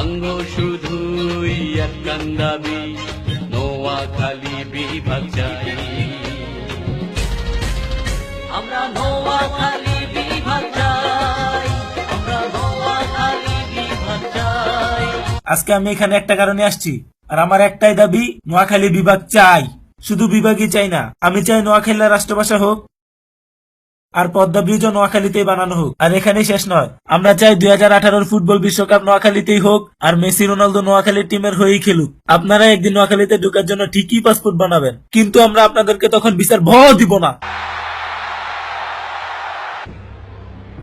আঙ্গ শুধুই এক কান্দাবি নোয়াখালী বিভাগ চাই, আমরা নোয়াখালী বিভাগ চাই, আমরা নোয়াখালী বিভাগ চাই। আজকে আমি এখানে একটা কারণে আসছি, আর আমার একটাই দাবি, নোয়াখালী বিভাগ চাই। শুধু বিভাগই চাই না, আমি চাই নোয়াখালী রাষ্ট্রভাষা হোক, আর পদ্মা ব্রিজও নোয়াখালীতেই বানানো হোক। আর এখানেই শেষ নয়, আমরা চাই 2018 ফুটবল বিশ্বকাপ নোয়াখালীতেই হোক, আর মেসি রোনালদো নোয়াখালী টিমের হয়েই খেলুক। আপনারা একদিন নোয়াখালীতে ঢোকার জন্য ঠিকই পাসপোর্ট বানাবেন, কিন্তু আমরা আপনাদেরকে তখন বিচার দিব না।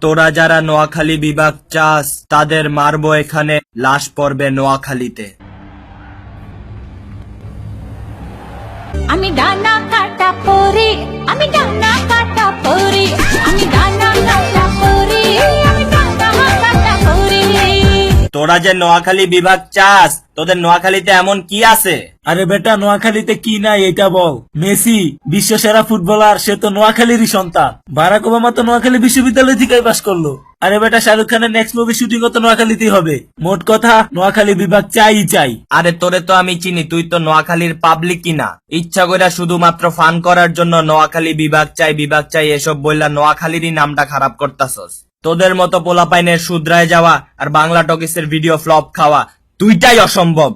তোরা যারা নোয়াখালী বিভাগ চাস, তাদের মারবো এখানে, লাশ পড়বে নোয়াখালীতে। আমি ডানা কাটা পরি, আমি ডানা কাটা পরি, আমি ডানা কাটা পরি, আমি ডানা কাটা পরি। তোরা যে নোয়াখালী বিভাগ চাস, তোদের নোয়াখালীতে এমন কি আছে? আরে বেটা, নোয়াখালীতে কি নাই এটা বল। মেসি বিশ্ব সেরা ফুটবলার, সে তো নোয়াখালীরই সন্তান। বারাক ওবামা তো নোয়াখালী বিশ্ববিদ্যালয় থেকে পাস করলো। আরে বেটা, শাহরুখ খানের নেক্সট মুভি শুটিং তো নোয়াখালীতেই হবে। মোট কথা, নোয়াখালী বিভাগ চাই। আরে তোরে তো আমি চিনি, তুই তো নোয়াখালীর পাবলিকই না। ইচ্ছা করে শুধুমাত্র ফান করার জন্য নোয়াখালী বিভাগ চাই এসব বললা নোয়াখালীরই নামটা খারাপ করতাছস। তোদের মতো পোলাপাইনের শুধরায় যাওয়া আর বাংলা টকিসের ভিডিও ফ্লপ খাওয়া, দুইটাই অসম্ভব।